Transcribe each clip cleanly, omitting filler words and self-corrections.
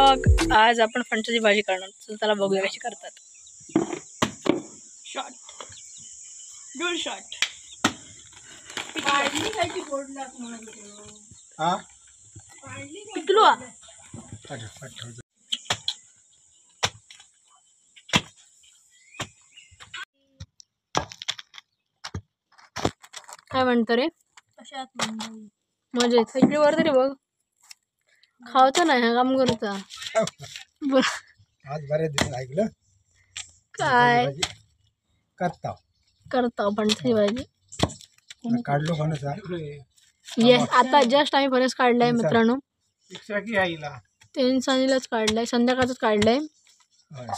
Vlog. आज आपण फणसाची भाजी करणार, तर त्याला बघूया कशी करतात. शॉट डोल शॉट. पिकलो काय म्हणतो रे? मजेत. इकडे वर तरी बघ. खावतो ना, हा काम करता. आज बरेच दिवस ऐकलं काय करता फणसाची भाजी काढलो फणसा. येस, आता जस्ट आम्ही फणस काढलाय मित्रांनो. त्यांनीच काढलाय, संध्याकाळच काढलाय.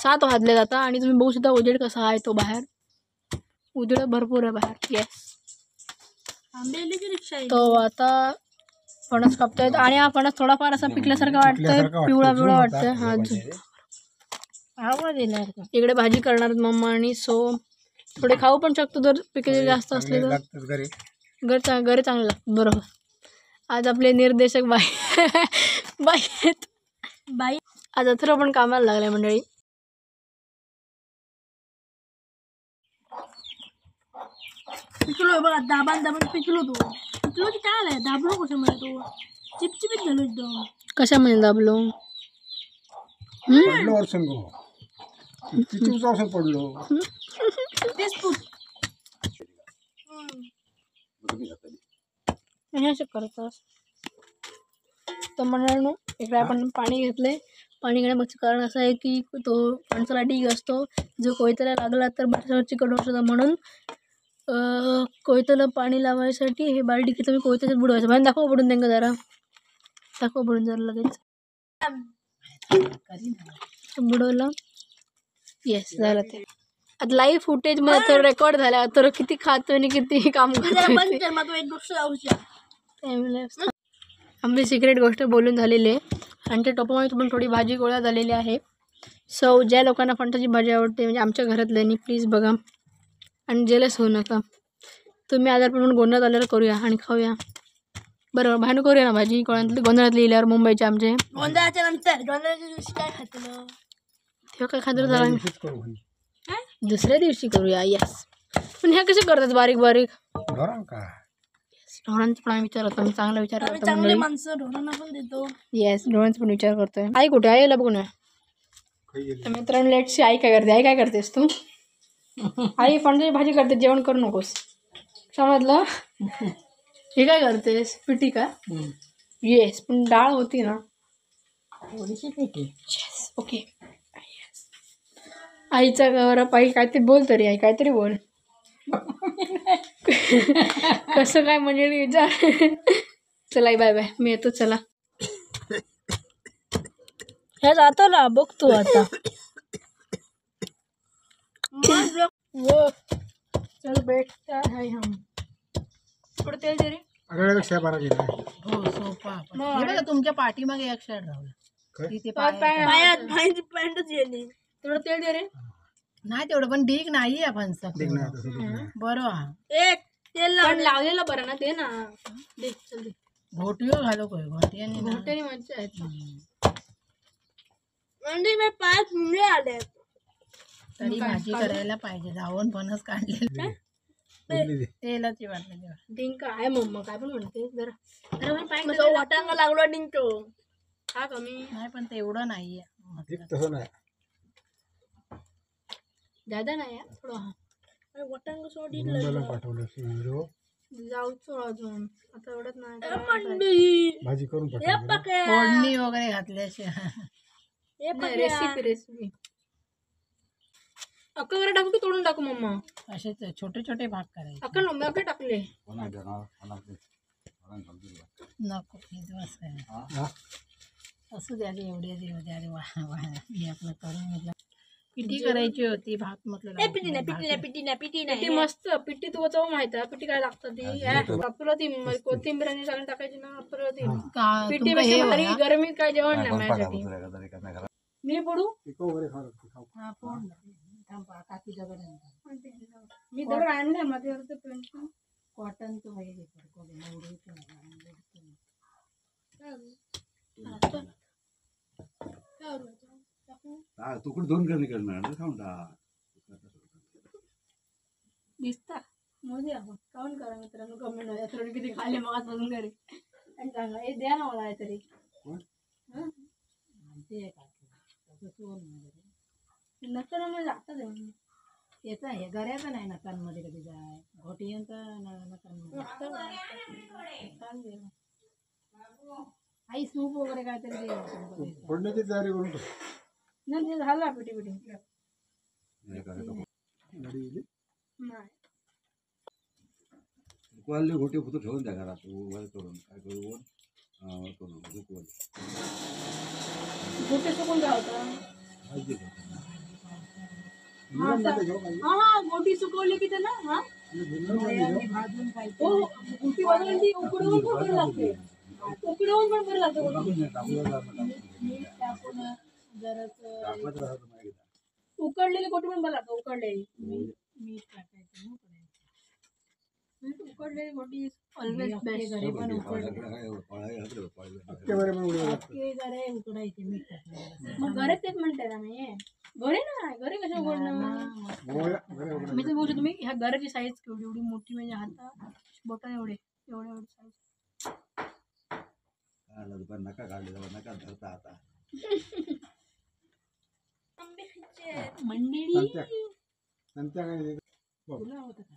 7 वाजले जाता आणि तुम्ही बघू सुद्धा उजेड कसा आहे तो बाहेर. उजेड भरपूर आहे बाहेर. येस, तो आता फणस कापतायत आणि हा फणस थोडाफार असा पिकल्यासारखा वाटतोय, पिवळा पिवळा वाटतोय. हा इकडे भाजी करणार मम्मा आणि सो थोडे खाऊ पण शकतो जर पिकले जास्त असले तर. घरी चांगले लागतात. बरोबर. आज आपले निर्देशक बाई आज अथर्व पण कामाला लागलाय मंडळी. पिकलो बघा, दाबान पिकलो. पिकलो की काय आलाय? दाबलो कशामध्ये? तो चिपचिपीत झालो एकदम. कशामध्ये दाबलो? पडलो. असं करतास तर मंडळींनो, इकडे आपण पाणी घेतलंय. पाणी घेण्यामागचं कारण असं आहे की तो फणसाला ढीग असतो, जो कोयत्याला लागला तर बरं चिकट होतं. म्हणून कोयत्याला पाणी लावायसाठी हे बालडी की तुम्ही कोयत्याच्यात बुडवायचं. भाई दाखवा बुडून त्यांना जरा. दाखवा बुडून जरा लगेच. बुडवलं. येस, झालं ते. आता लाईव्ह फुटेज मध्ये तर रेकॉर्ड झाला तर किती खातोय आणि किती काम करतोय. आमची सिक्रेट गोष्ट बोलून झालेली आहे आणि त्या टोपामध्ये तुम्हाला थोडी भाजी गोळा झालेली आहे. सो ज्या लोकांना फणसाची भाजी आवडते म्हणजे आमच्या घरातल्यांनी प्लीज बघा आणि जेलस होऊ नका. तुम्ही आजारपण गोंधळात आल्यावर करूया आणि खाऊया. बरोबर, बाहेर करूया ना भाजी. गोंधळात लिहिल्यावर मुंबईचे आमचे गोंधळाच्या नंतर काय खातलं तेव्हा काय खातं झाला. दुसऱ्या दिवशी करूया. येस, पण ह्या कसे करतात बारीक बारीक? ढोरांचा पण विचार करतो मी. चांगला विचार करतो. ढोरांना पण देतो. येस, ढोरांचा पण विचार करतोय. आई कुठे? आईला बघू ना. तर मित्रांनो, लेटची आई काय करते? आई काय करतेस तू? आई फणसाची भाजी करते, जेवण करू नकोस समजलं. हे काय करतेस? पिठी का? येस, पण डाळ होती ना थोडीशी पिठी. Yes, okay. आईचा गौरव. आई काहीतरी बोल तरी. आई काहीतरी बोल. कसं काय म्हणजे विचार. चला बाय बाय, मी येतो. चला हे जातो ना, बघ तू आता. वो चल बेटा है हम. थोडं तेल दे रे. हो, सोपा. हे बघा तुमच्या पाठीमागे एक साईड राहू तिथे पॅन्टच येणे. थोडं तेल दे रे. नाही तेवढं पण ढीक नाही आपण बरोबर. एक तेल लावलेलं बरं ना ते ना. दे चल दे. घोटीवर घालो काय? घोट्याने मज्जा आहेत म्हणजे मी 5 मुले आले तरी भाजी करायला पाहिजे. जाऊन फणस काढले तेलाची वाटली. डिंक आहे मम्मा, काय पण म्हणते. जरा वाटांगा लागलो डिंको. हा कमी नाही पण तेवढं नाहीये. दादा नाही थोडं. वाटांगा सोडी जाऊचो अजून आता एवढंच नाही. भाजी करून फोडणी वगैरे घातल्याशिवाय रेसिपी अक्का वगैरे टाकू की तोडून टाकू मम्मा? असे छोटे छोटे भाग करायचे. अक्का नंबर टाकले नको असू द्या. एवढे मी आपलं करून घेतलं. पिठी करायची होती. भात म्हटलं पिठी मस्त. पिठी तुला चव माहित आहे? पिठी काय लागतं ती अप्रतिम. कोथिंबीर आणि सगळं टाकायची ना, अप्रतिम. पिठी पेक्षा भारी गरमी काय जेवण नाही माझ्यासाठी. मी पडू मी दगड आणले मध्ये कॉटनचं तुकडे दोन करणे करणार खाऊन टाक. दिसता मोदी आपण काऊन करा मित्रांनो कमेंट मध्ये थोडी किती खाल्ले मग आजपासून घरी आणि सांगा हे द्या ना मला काहीतरी. ते तसं सोड नाही नसतं मग जातात आहे याचा हे गऱ्याचं नाही नकांमध्ये कधी जाय घोटियांचा नकांमध्ये आई सूप वगैरे काहीतरी दे. फोडण्याची तयारी करून ठेव. नाही ते झाला पिटी पिटी गाडी नाही कोणाला घोटे फुटू ठेवून द्या घरात वर करून काय करून करून दुखवून गोटे सुकून काय होतं. पाहिजे हा हा गोटी सुकवली की ना हा भाजून खायचं. हो गोटी वाजवली ती उकडवून पण बरं लागते. उकडवून पण बरं लागते मीठ टाकून जरासं उकडलेली गोटी पण बरं लागतं. उकडलेली मीठ टाकायचं ना उकडायचं. उकडलेली गोटी ऑलवेज बेस्ट. घरी पण उकडले अख्खे गरे उकडायचे मीठ टाकायचं. मग घरे तेच म्हणते ना मी घरे नाही घरे कशा उघडणं मी तर बोलतो तुम्ही ह्या घराची साईज केवढी एवढी मोठी म्हणजे हाता बोटा एवढे एवढे एवढी साईज नका काढले नका धरता आता मंडळी तुला होतं का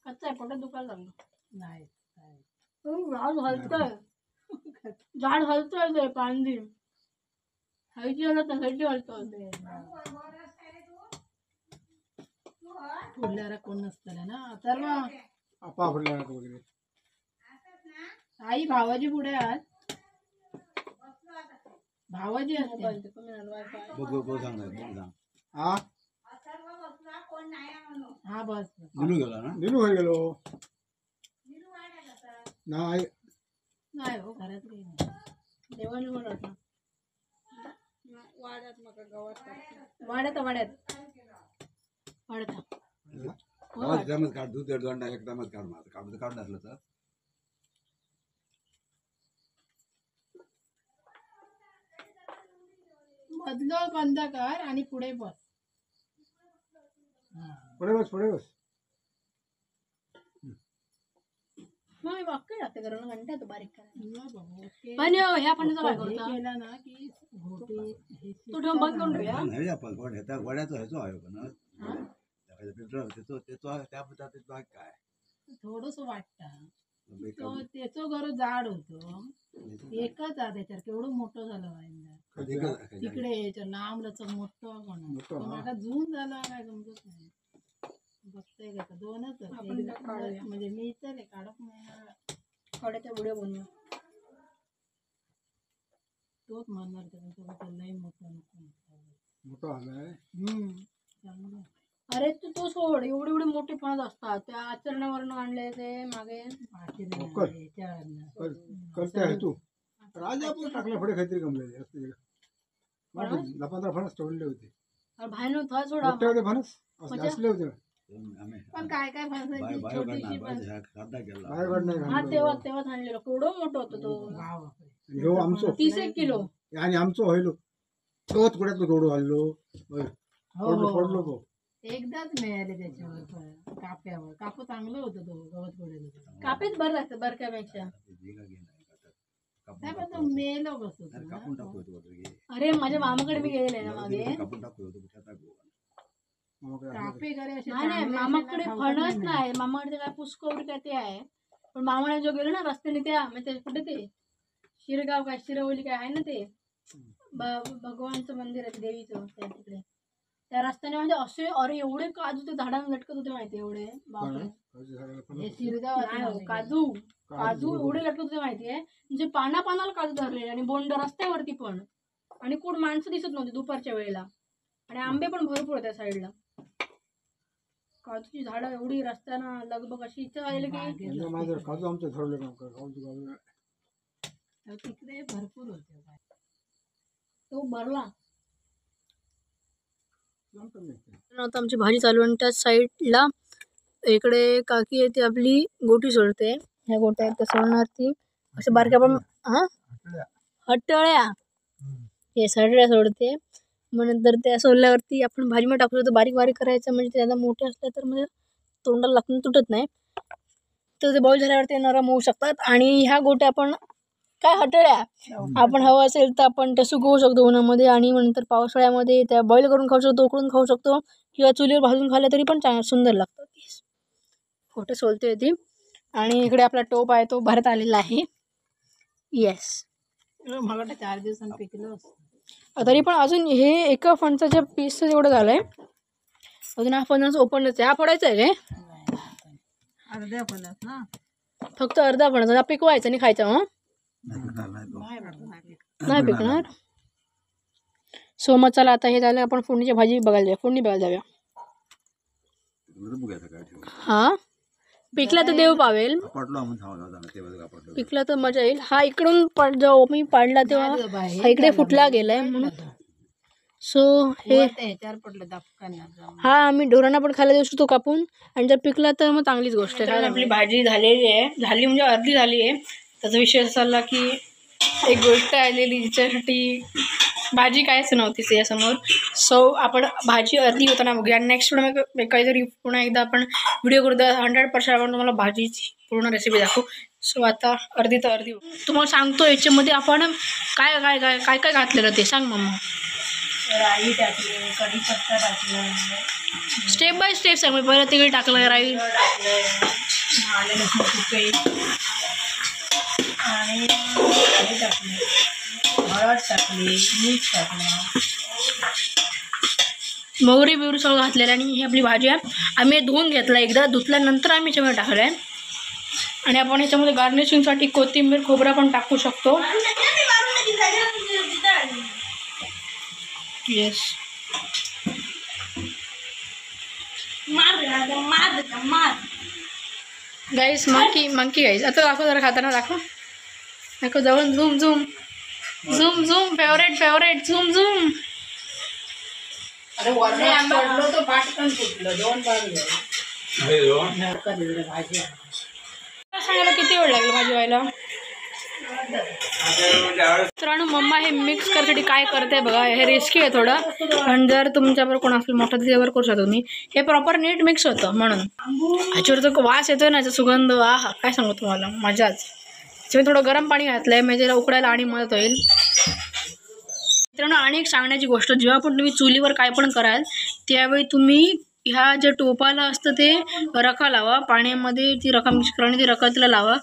कच्चा आहे पोटात दुखायला लागलं. नाही झाड हलतंय झाड हलतोय ते पांदी खायची हलत ना खायची हलतोय. फुडल्याला कोण नसतं ना तर मग वगैरे आई भावाजी पुढे आहात भावाजी असते. हा हा बस निलू गेला ना निलू गेलो नाही नाही हो घरात काही नाही. देवाने म्हणत वाड्यात एकदमच काढ दूध दोंडा एकदमच काढ माझं काढून काढून असलं तर मधलं बंद कर आणि पुढे बस. पुढे बस मग मी वाक्य लागते कारण घंटा तो बारीक करायला. पण पण ह्या फणीचा काय करतो केला ना की घोटी हे तू ठेवून बंद करून ठेवूया. नाही आपण कोण ह्याचा वड्याचं ह्याचो आहे पण त्या काय थोडस वाटतं त्याचं घर जाड होतं एकच आहे त्याच्यावर केवढं मोठं झालं वाहिंदा तिकडे याच्या लांबलच मोठं पण आता जून झालं काय समजत नाही. बघतोय का दोनच म्हणजे मी तर काढत नाही कड्याच्या बुड्या बनवूया. तोच म्हणणार त्याचा लई मोठं नको मोठं आलाय चांगलं. अरे तू सोड एवढे एवढे मोठे फणस असतात त्या आचरणावरून आणले ते मागे करते आहे तू राजापूर टाकल्या पुढे काहीतरी गमले असते 15 फणस ठेवले होते बाहेर थोडा सोडा मोठे होते फणस असले होते पण काय काय फणसाची छोटीशी हा तेव्हा तेव्हाच आणलेलं केवढं मोठं होतं तो भाव ह्यो आमचो 30 किलो आणि आमचो होईल तोच कुड्यात केवढं हल्लो पडलो तो एकदाच मिळाले त्याच्यावर काप्यावर कापू चांगलं होतं तो गवत पडेल कापेच बरं लागतं बरक्यापेक्षा. नाही पण तो मेलो कसं अरे माझ्या मामाकडे मी गेलेले ना मागे कापे करे असे नाही नाही मामाकडे फणस नाही मामाकडे काय पुष्कवडी काय ते आहे पण मामाने जो गेलो ना रस्त्याने त्या म्हणजे कुठे ते शिरगाव काय शिरवली काय आहे ना ते भगवानचं मंदिर आहे देवीचं त्या तिकडे त्या रस्त्याने म्हणजे असे अरे एवढे काजू ते झाडांना लटकत होते माहिती एवढे बापरे. हे शिरगाव नाही हो, काजू काजू एवढे लटकत होते माहितीये म्हणजे पानाला काजू धरलेले आणि बोंड रस्त्यावरती पण आणि कोण माणसं दिसत नव्हती दुपारच्या वेळेला आणि आंबे पण भरपूर त्या साईडला. काजूची झाडं एवढी रस्त्यानं लगबग अशी इच्छा झाली की काजू आमचं ठरवलं तिकडे भरपूर होते तो भरला आता आमची भाजी चालू आणि त्या साईडला इकडे काकी येते आपली गोटी सोडते. ह्या गोट्या आहेत त्या सोडणार ती असे बारक्या पण हटळ्या हे सडऱ्या सोडते मग नंतर त्या सोलल्यावरती आपण भाजीमध्ये टाकू शकतो. बारीक बारीक करायचं म्हणजे त्याला मोठे असलं तर म्हणजे तोंडाला लागून तुटत नाही. तर ते बॉईल झाल्यावरती नरम होऊ शकतात. आणि ह्या गोट्या आपण काय हटळ्या आपण हवं असेल तर आपण त्या सुकवू शकतो उन्हामध्ये. आणि नंतर पावसाळ्यामध्ये त्या बॉईल करून खाऊ शकतो, उकळून खाऊ शकतो, किंवा चुलीवर भाजून खाल्ल्या तरी पण सुंदर लागतात. गोटे सोलते होती. आणि इकडे आपला टोप आहे तो भरत आलेला आहे. येस, मला वाटतं 4 दिवसांनी पिकलं असतं. तरी पण अजून हे एका फणसाच्या पीसचं एवढं झालंय. अजून हा फणस ओपनच आहे. हा फोडायचा आहे काय? अर्ध्या फणस ना, फक्त अर्धा फणस हा पिकवायचा आणि खायचा. मग नाही पिकणार. सो मग चला आता हे झालं, आपण फोडणीची भाजी बघायला जाऊया, फोडणी बघायला जाऊया. हा पिकला तर देव पावेल, पिकला तर मजा येईल. हा इकडून जेव्हा मी पाडला तेव्हा हा इकडे फुटला गेलाय म्हणून. सो हे ह्याच्यावर पडलं दापकांना. हा आम्ही ढोरांना पण खायला देऊ शकतो कापून. आणि जर पिकला तर मग चांगलीच गोष्ट आहे. आपली भाजी झालेली आहे, झाली म्हणजे अर्धी झाली आहे. त्याचा विषय असा चालला की एक गोष्ट आलेली जिच्यासाठी भाजी कायच नव्हती त्याच्यासमोर. सो आपण भाजी अर्धी होताना बघूया. नेक्स्ट वेळी काहीतरी पुन्हा एकदा आपण व्हिडिओ करू, 100% आपण तुम्हाला भाजीची पूर्ण रेसिपी दाखवू. सो आता अर्धी तर अर्धी तुम्हाला सांगतो. याच्यामध्ये आपण काय काय काय काय काय घातलेलं ते सांग मम्मा. राई टाकली, कढीपत्ता टाकलं, स्टेप बाय स्टेप सांग. मी पहिलं तिकडे टाकलं राई, आले लसूणची पेस्ट आणि हे टाकले, हळद टाकली, मीठ टाकलं, मोहरी बिवरी सगळं घातलेलं. आणि ही आपली भाजी आहे. आम्ही धुवून घेतला, एकदा धुतल्यानंतर आम्ही याच्यामध्ये टाकलं आहे. आणि आपण ह्याच्यामध्ये गार्निशिंगसाठी कोथिंबीर खोबरा पण टाकू शकतो. येस, गाईस मंकी गाईस. आता दाखव जरा खाताना, दाखव जाऊन zoom zoom zoom zoom. Favourite zoom zoom. अरे वरनं पडलो तो पाटकन फुटलं, 2 बाजूला भाजी. सांगायला किती वेळ लागला भाजी व्हायला. मित्रांनो, मम्मा हे मिक्स करण्यासाठी काय करते बघा. हे रिस्की आहे थोडं, पण जर तुमच्याबरोबर कोण असेल मोठं तर त्यावर करू शकतो तुम्ही. हे प्रॉपर नीट मिक्स होतं म्हणून. ह्याच्यावर जो वास येतोय ना, याचा सुगंध, हा काय सांगू तुम्हाला, मजाच. त्याच्यामुळे थोडं गरम पाणी घातलंय म्हणजे त्याला उकडायला आणि मदत होईल. मित्रांनो, आणि एक सांगण्याची गोष्ट, जेव्हा पण तुम्ही चुलीवर काय पण कराल त्यावेळी तुम्ही ह्या जे टोपाला असतं ते रका लावा पाण्यामध्ये. ती रका मिक्स करा आणि ती रका तिला लावा.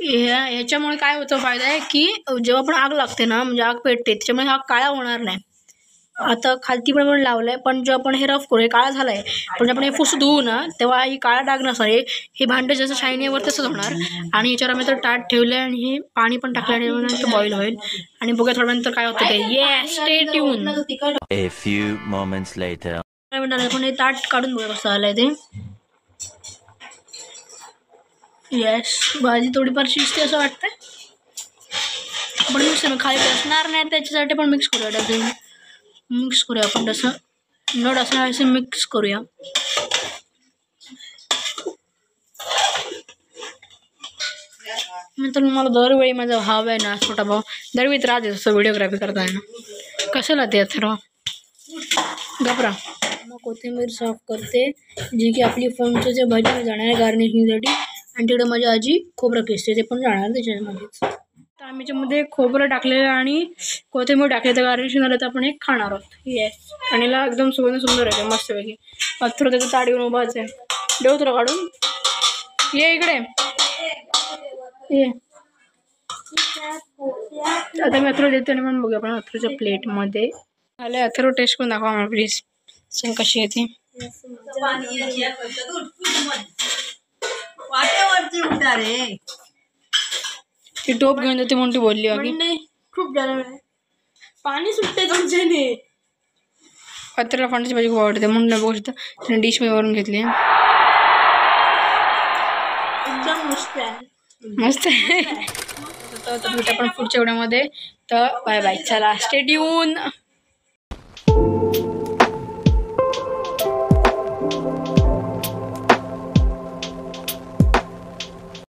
ह्याच्यामुळे काय होतं फायदा आहे की जेव्हा पण आग लागते ना, म्हणजे आग पेटते, त्याच्यामुळे हा काळा होणार नाही. आता खालती पण लावलं आहे, पण जेव्हा आपण हे रफ करू, हे काळा झाला आहे, पण जेव्हा आपण हे फुस धुवू ना तेव्हा ही काळा डाग नसणार. हे भांडं जसं शायनीवर तसंच होणार. आणि याच्यावर आम्ही तर ताट ठेवलं आहे आणि हे पाणी पण टाकल्यानंतर बॉईल होईल. आणि बघा थोड्यानंतर काय होतं ते. Yes, stay tune. A few moments later. काय म्हणणार, आपण हे ताट काढून बघा कसं आलंय ते. येस, भाजी थोडीफार शिजते असं वाटतंय. आपण मिक्स खाली असणार नाही त्याच्यासाठी पण मिक्स करूया. डबे मिक्स करूया आपण, तसं नट असणार असं मिक्स करूया. नंतर मला दरवेळी माझा भाव आहे ना, छोटा भाऊ, दरवेळी त्रास देत असतो व्हिडिओग्राफी करताना. कशाला ते थोडं घबरा. मग कोथिंबीर साफ करते, जी की आपली फणसाच्या भाजी जाणार आहे गार्निशिंगसाठी. आणि तिकडे माझी आजी खोबरं किसते, ते पण जाणार त्याच्यामध्येच. तर आम्ही त्याच्यामध्ये खोबरं टाकलेलं आणि कोथिंबीर टाकले, तर गार्निशिंग झालं तर आपण एक खाणार आहोत. येस, आणि याला एकदम सुगंध सुंदर आहे मस्तपैकी. पत्थर त्याचं ताट घेऊन उभाच आहे. देऊ तुला काढून, ये इकडे ये. आता मी अथरो देते आणि म्हणून बघूया आपण अथरोच्या प्लेटमध्ये. आले अथरो, टेस्ट करून दाखवा मला प्लीज, सांग कशी येते. ती टोप घेऊन जाते म्हणून ती बोलली बाकी. खूप गरम आहे, पाणी सुटते तुमच्याने. अथरोला फणसाची भाजी खूप आवडते म्हणून बघू शकता तिने डिश वरून घेतली. एकदम मस्त आहे, मस्त आहे. तर भेटू आपण पुढच्या व्हिडिओमध्ये. तर बाय बाय, चला स्टे ट्यून.